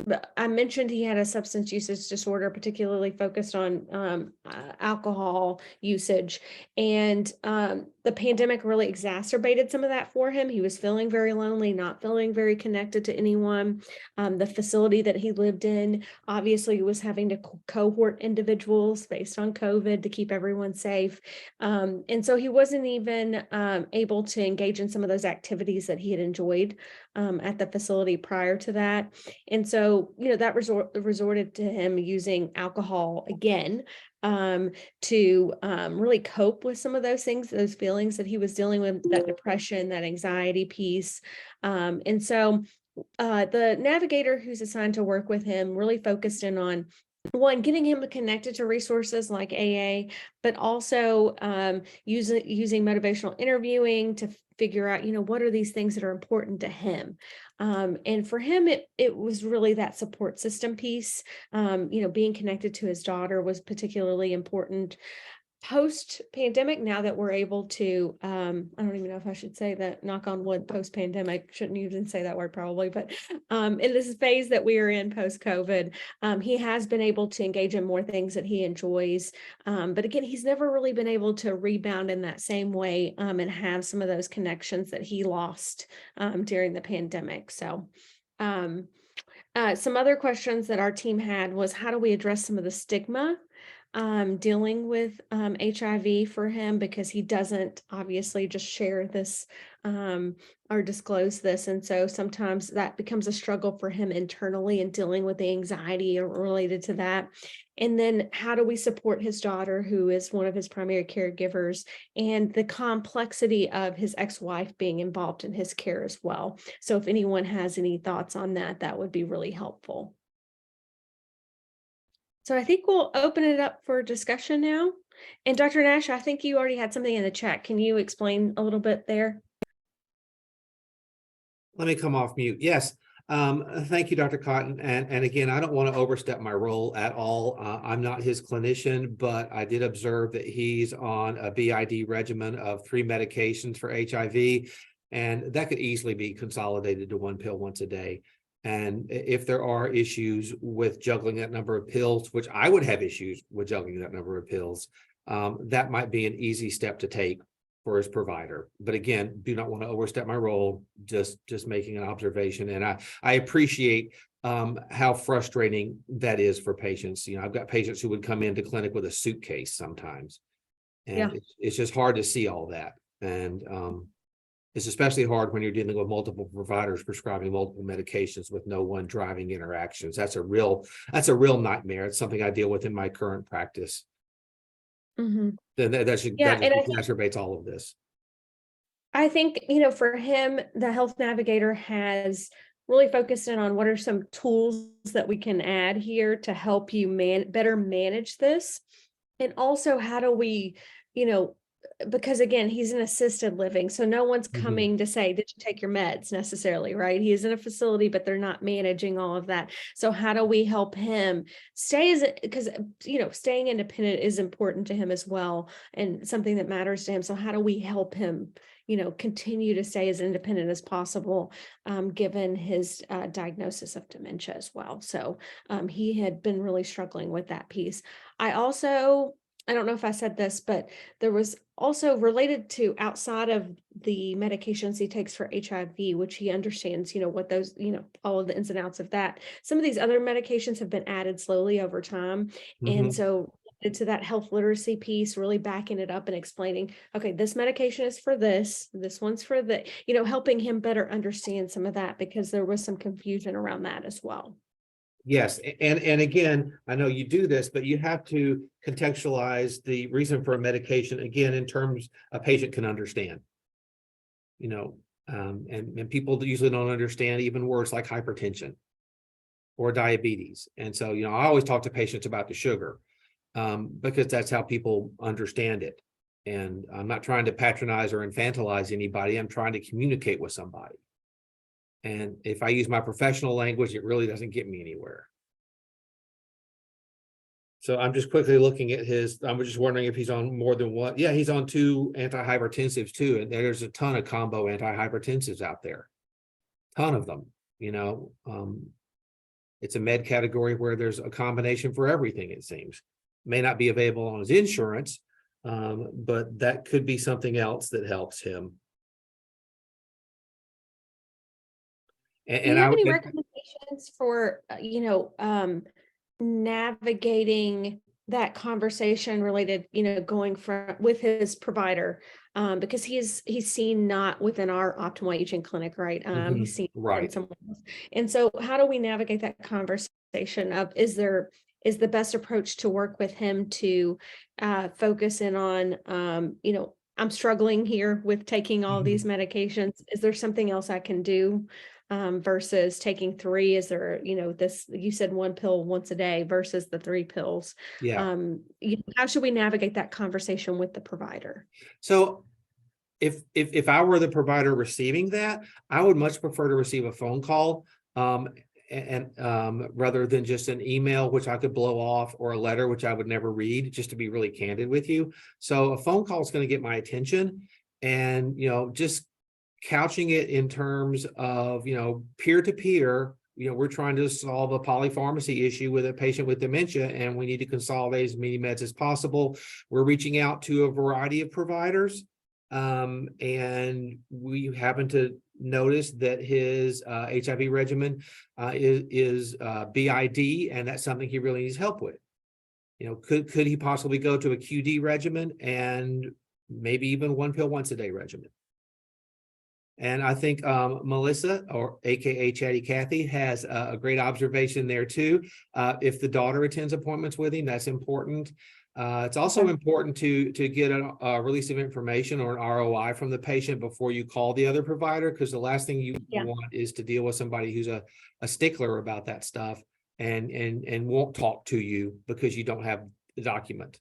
but I mentioned he had a substance usage disorder, particularly focused on alcohol usage. And the pandemic really exacerbated some of that for him. He was feeling very lonely, not feeling very connected to anyone. The facility that he lived in obviously was having to cohort individuals based on COVID to keep everyone safe. And so he wasn't even able to engage in some of those activities that he had enjoyed at the facility prior to that. And so, that resorted to him using alcohol again to really cope with some of those things, those feelings that he was dealing with, that depression, that anxiety piece. And so the navigator who's assigned to work with him really focused in on one, getting him connected to resources like AA, but also using motivational interviewing to figure out, what are these things that are important to him. And for him, it was really that support system piece. Being connected to his daughter was particularly important. Post-pandemic, now that we're able to, I don't even know if I should say that, knock on wood, post-pandemic, shouldn't even say that word probably, but in this phase that we are in post-COVID, he has been able to engage in more things that he enjoys. But again, he's never really been able to rebound in that same way and have some of those connections that he lost during the pandemic. So some other questions that our team had was, how do we address some of the stigma dealing with HIV for him, because he doesn't obviously just share this or disclose this. And so sometimes that becomes a struggle for him internally and dealing with the anxiety related to that. And then how do we support his daughter, who is one of his primary caregivers, and the complexity of his ex-wife being involved in his care as well. So if anyone has any thoughts on that, that would be really helpful. So I think we'll open it up for discussion now. And Dr. Nash, I think you already had something in the chat. Can you explain a little bit there? Let me come off mute. Yes. Thank you, Dr. Cotton. And again, I don't want to overstep my role at all. I'm not his clinician, but I did observe that he's on a BID regimen of 3 medications for HIV, and that could easily be consolidated to 1 pill once a day. And if there are issues with juggling that number of pills, which I would have issues with juggling that number of pills, that might be an easy step to take for his provider. But again, do not want to overstep my role, just making an observation. And I appreciate how frustrating that is for patients. I've got patients who would come into clinic with a suitcase sometimes, and it's just hard to see all that. And it's especially hard when you're dealing with multiple providers prescribing multiple medications with no one driving interactions. That's a real nightmare. It's something I deal with in my current practice. Mm-hmm. That just exacerbates all of this. I think, for him, the health navigator has really focused in on what are some tools that we can add here to help you better manage this. And also, how do we, because again, he's in assisted living, so no one's coming to say, did you take your meds necessarily, right? He is in a facility, but they're not managing all of that. So how do we help him because staying independent is important to him as well, and something that matters to him. So how do we help him, continue to stay as independent as possible, given his diagnosis of dementia as well. So he had been really struggling with that piece. I don't know if I said this, but there was also related to outside of the medications he takes for HIV, which he understands, what those, all of the ins and outs of that. Some of these other medications have been added slowly over time. And so to that health literacy piece, really backing it up and explaining, okay, this medication is for this one's for the, helping him better understand some of that, because there was some confusion around that as well. Yes, and again, I know you do this, but you have to contextualize the reason for a medication, again, in terms a patient can understand. And people usually don't understand even words like hypertension or diabetes. And so, I always talk to patients about the sugar because that's how people understand it. And I'm not trying to patronize or infantilize anybody. I'm trying to communicate with somebody. And if I use my professional language, it really doesn't get me anywhere. So I'm just quickly looking at I'm just wondering if he's on more than one. Yeah, he's on 2 antihypertensives too. And there's a ton of combo antihypertensives out there. Ton of them, It's a med category where there's a combination for everything, it seems. May not be available on his insurance, but that could be something else that helps him. Do you have any and recommendations for, navigating that conversation related, going from with his provider? Because he's seen not within our optimal aging clinic, right? He's seen in right. someone else. And so how do we navigate that conversation of, is the best approach to work with him to focus in on, I'm struggling here with taking all these medications. Is there something else I can do? Versus taking 3, is there, this, you said 1 pill once a day versus the 3 pills. Yeah. How should we navigate that conversation with the provider? So if I were the provider receiving that, I would much prefer to receive a phone call, and rather than just an email, which I could blow off, or a letter, which I would never read, just to be really candid with you. So a phone call is going to get my attention, and, just couching it in terms of, peer-to-peer, we're trying to solve a polypharmacy issue with a patient with dementia, and we need to consolidate as many meds as possible. We're reaching out to a variety of providers, and we happen to notice that his HIV regimen is BID, and that's something he really needs help with. Could he possibly go to a QD regimen and maybe even 1 pill once a day regimen? And I think Melissa, or AKA Chatty Cathy, has a great observation there too. If the daughter attends appointments with him, that's important. It's also important to get a release of information or an ROI from the patient before you call the other provider, because the last thing you want is to deal with somebody who's a stickler about that stuff and won't talk to you because you don't have the document.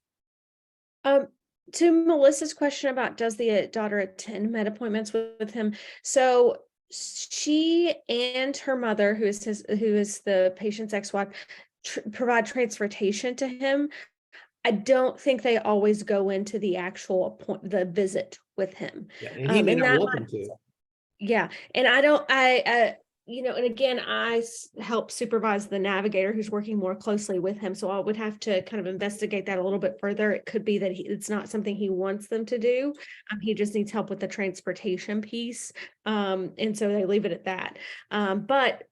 To Melissa's question about, does the daughter attend med appointments with him? So she and her mother, who is the patient's ex-wife, provide transportation to him. I don't think they always go into the actual the visit with him. Yeah, and he may not want them to. Yeah, and and again, I help supervise the navigator who's working more closely with him. So I would have to kind of investigate that a little bit further. It could be that it's not something he wants them to do. He just needs help with the transportation piece. And so they leave it at that. But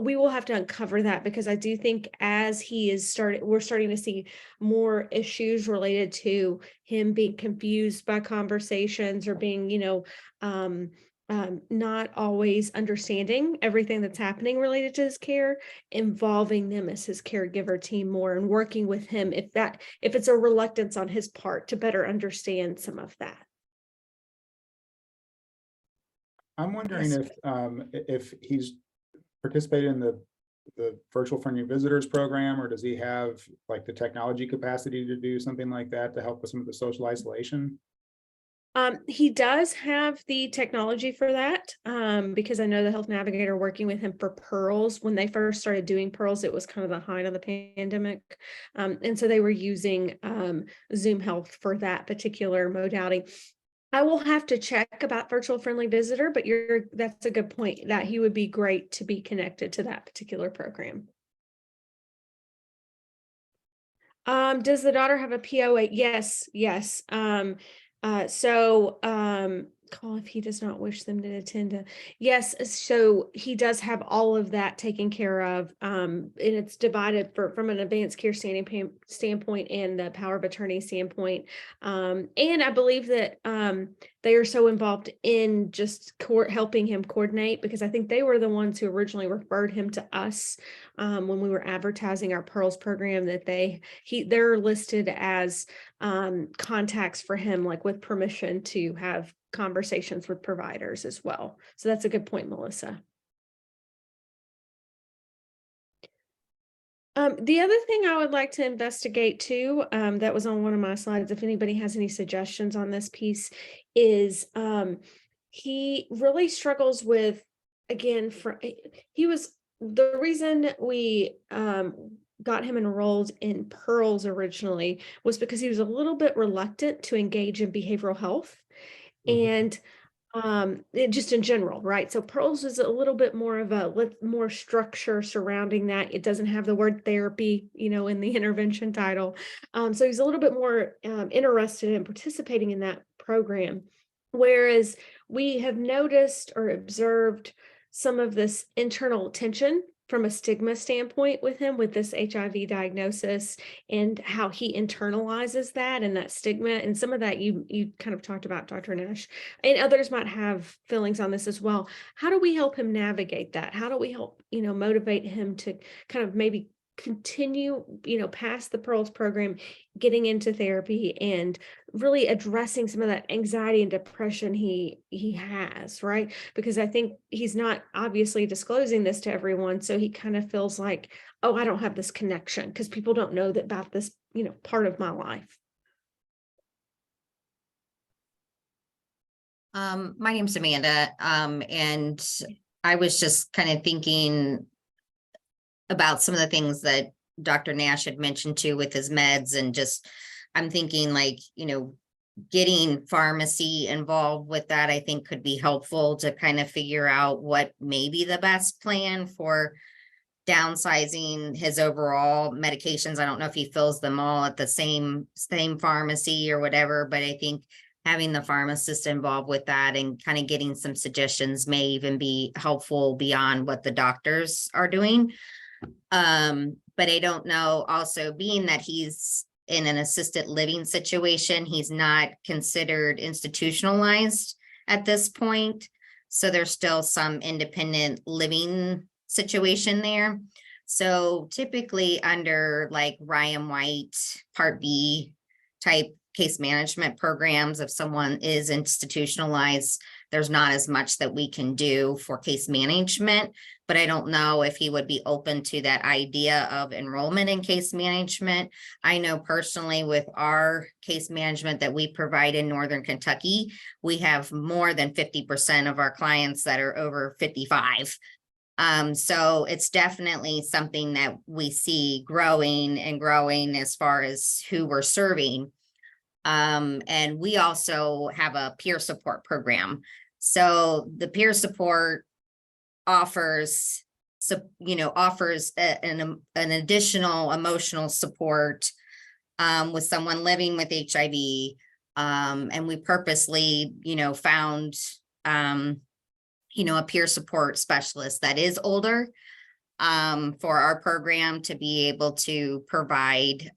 we will have to uncover that, because I do think as we're starting to see more issues related to him being confused by conversations, or being, not always understanding everything that's happening related to his care, involving them as his caregiver team more, and working with him if it's a reluctance on his part to better understand some of that. I'm wondering if he's participated in the virtual friendly visitors program, or does he have like the technology capacity to do something like that to help with some of the social isolation? He does have the technology for that, because I know the health navigator working with him for Pearls, when they first started doing Pearls, it was kind of the height of the pandemic. And so they were using Zoom Health for that particular modality. I will have to check about virtual friendly visitor, but that's a good point, that he would be great to be connected to that particular program. Does the daughter have a POA? Yes. Call if he does not wish them to attend. Yes, so he does have all of that taken care of. And it's divided from an advanced care standpoint and the power of attorney standpoint. And I believe that they are so involved in just helping him coordinate, because I think they were the ones who originally referred him to us when we were advertising our Pearls program, that they're listed as contacts for him, like with permission to have conversations with providers as well. So that's a good point, Melissa. The other thing I would like to investigate too, that was on one of my slides, if anybody has any suggestions on this piece, is he really struggles with, again, the reason we got him enrolled in Pearls originally was because he was a little bit reluctant to engage in behavioral health. And just in general, right? So pearls is a little bit more of a more structure surrounding that. It doesn't have the word therapy, in the intervention title. So he's a little bit more interested in participating in that program. Whereas we have noticed or observed some of this internal tension from a stigma standpoint with him with this HIV diagnosis and how he internalizes that and that stigma. And some of that you kind of talked about, Dr. Nash, and others might have feelings on this as well. How do we help him navigate that? How do we help, motivate him to kind of maybe continue, past the Pearls program, getting into therapy and really addressing some of that anxiety and depression he has, right? Because I think he's not obviously disclosing this to everyone. So he kind of feels like, oh, I don't have this connection because people don't know that about this, part of my life. My name's Amanda, and I was just kind of thinking about some of the things that Dr. Nash had mentioned too with his meds, and just, I'm thinking like, getting pharmacy involved with that, I think could be helpful to kind of figure out what may be the best plan for downsizing his overall medications. I don't know if he fills them all at the same pharmacy or whatever, but I think having the pharmacist involved with that and kind of getting some suggestions may even be helpful beyond what the doctors are doing. But I don't know, also being that he's in an assisted living situation, he's not considered institutionalized at this point. So there's still some independent living situation there. So typically under like Ryan White Part B type case management programs, if someone is institutionalized, there's not as much that we can do for case management, but I don't know if he would be open to that idea of enrollment in case management. I know personally with our case management that we provide in Northern Kentucky, we have more than 50% of our clients that are over 55. So it's definitely something that we see growing and growing as far as who we're serving. And we also have a peer support program. So the peer support offers an additional emotional support with someone living with HIV. And we purposely, found, a peer support specialist that is older for our program to be able to provide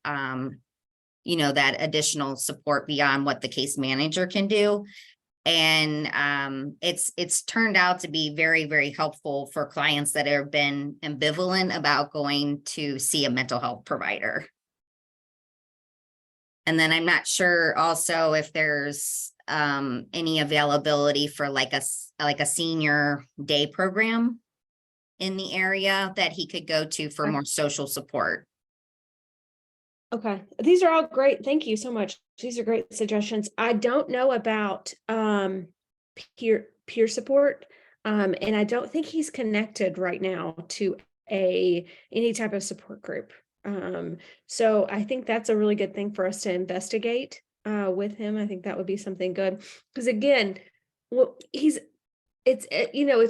that additional support beyond what the case manager can do. And it's turned out to be very, very helpful for clients that have been ambivalent about going to see a mental health provider. And then I'm not sure also if there's any availability for like a senior day program in the area that he could go to for more social support. Okay, these are all great. Thank you so much. These are great suggestions. I don't know about peer support, and I don't think he's connected right now to any type of support group. So I think that's a really good thing for us to investigate with him. I think that would be something good because again, it's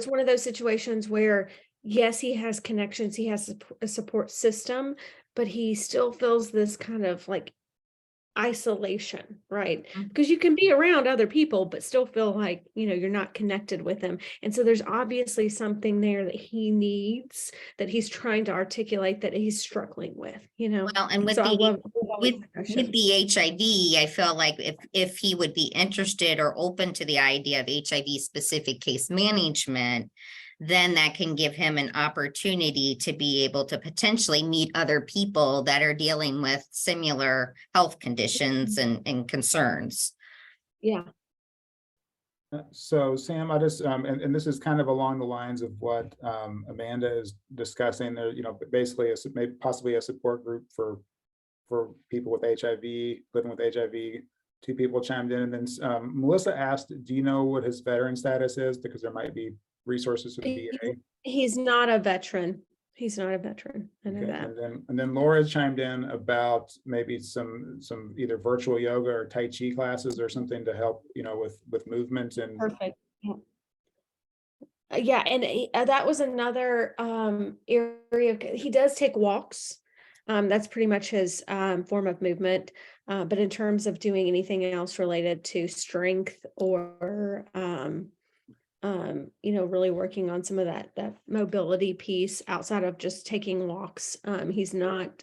one of those situations where yes, he has connections, he has a support system, but he still feels this kind of like isolation, right? Because you can be around other people, but still feel like, you're not connected with them. And so there's obviously something there that he needs, that he's trying to articulate, that he's struggling with, Well, and with So the HIV, I feel like if he would be interested or open to the idea of HIV specific case management, then that can give him an opportunity to be able to potentially meet other people that are dealing with similar health conditions and concerns. Yeah. So Sam, I just, and this is kind of along the lines of what Amanda is discussing there, basically possibly a support group for people with HIV, living with HIV. Two people chimed in, and then Melissa asked, do you know what his veteran status is? Because there might be resources for the VA. He's not a veteran. He's not a veteran. I know that. And then Laura chimed in about maybe some either virtual yoga or Tai Chi classes or something to help, with movement and Perfect. Yeah, and that was another area. He does take walks. That's pretty much his form of movement. But in terms of doing anything else related to strength or really working on some of that mobility piece outside of just taking walks, he's not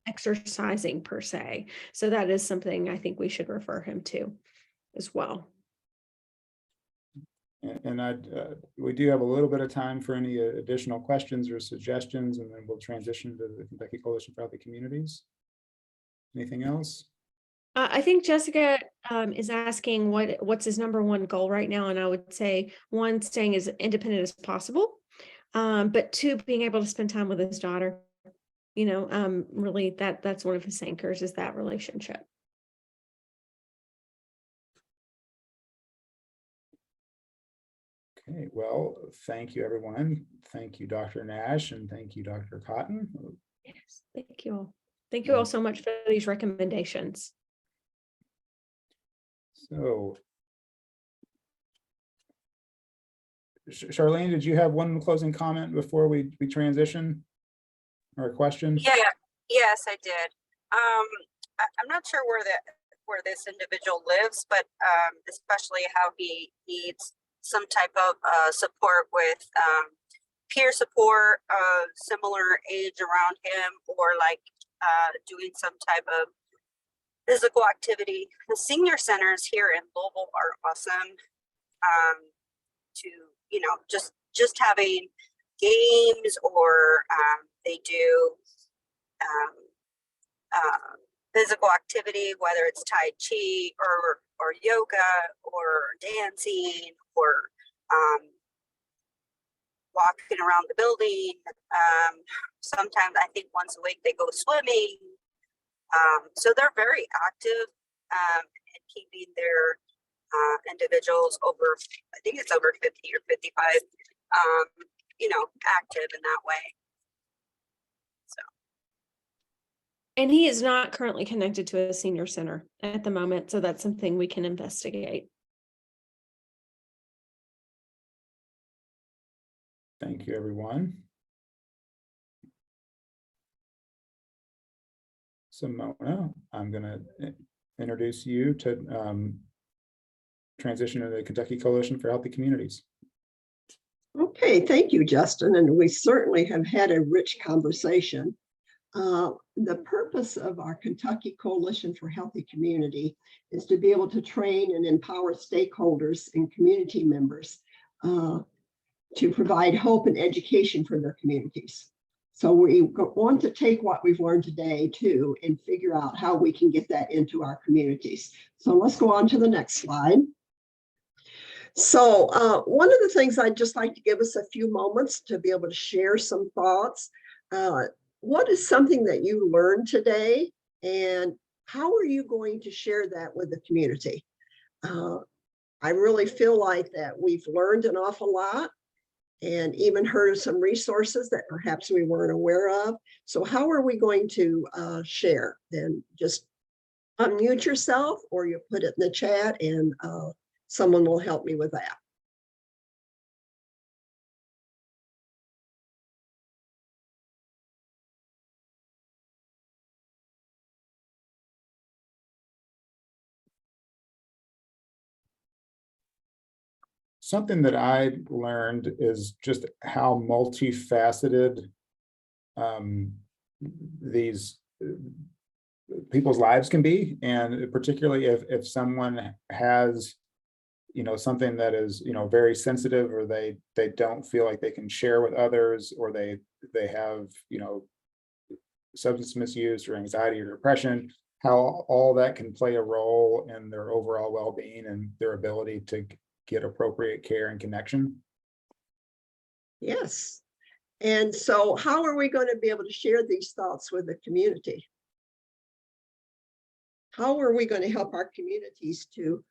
exercising per se. So that is something I think we should refer him to as well. And we do have a little bit of time for any additional questions or suggestions, and then we'll transition to the Kentucky Coalition for Healthy Communities. Anything else? I think Jessica is asking what's his number one goal right now, and I would say one, staying as independent as possible, but two, being able to spend time with his daughter. Really that's one of his anchors, is that relationship. Okay, well, thank you, everyone. Thank you, Dr. Nash, and thank you, Dr. Cotton. Yes, thank you all. Thank you all so much for these recommendations. So, Charlene, did you have one closing comment before we transition, or a question? Yeah, yes, I did. I'm not sure where this individual lives, but especially how he needs some type of support with peer support of similar age around him, or like doing some type of physical activity. The senior centers here in Louisville are awesome. To just having games, or they do physical activity, whether it's Tai Chi or yoga or dancing or walking around the building. Sometimes I think once a week they go swimming. So they're very active in keeping their individuals over, I think it's over 50 or 55, active in that way. So. And he is not currently connected to a senior center at the moment, so that's something we can investigate. Thank you, everyone. Simona, I'm going to introduce you to transition to the Kentucky Coalition for Healthy Communities. Okay, thank you, Justin. And we certainly have had a rich conversation. The purpose of our Kentucky Coalition for Healthy Community is to be able to train and empower stakeholders and community members to provide hope and education for their communities. So we want to take what we've learned today too and figure out how we can get that into our communities. So let's go on to the next slide. So one of the things I'd just like to give us a few moments to be able to share some thoughts. What is something that you learned today, and how are you going to share that with the community? I really feel like that we've learned an awful lot and even heard of some resources that perhaps we weren't aware of. So how are we going to share? Then just unmute yourself, or you put it in the chat, and someone will help me with that. Something that I learned is just how multifaceted these people's lives can be, and particularly if someone has something that is very sensitive, or they don't feel like they can share with others, or they have substance misuse or anxiety or depression, how all that can play a role in their overall well-being and their ability to get appropriate care and connection. Yes. And so how are we going to be able to share these thoughts with the community? How are we going to help our communities to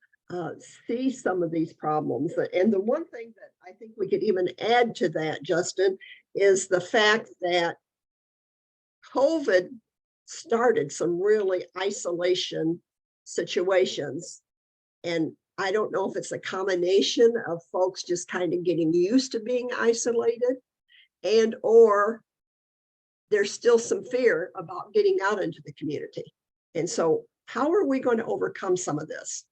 see some of these problems? And the one thing that I think we could even add to that, Justin, is the fact that COVID started some really isolation situations. And I don't know if it's a combination of folks just kind of getting used to being isolated, and or there's still some fear about getting out into the community. And so how are we going to overcome some of this?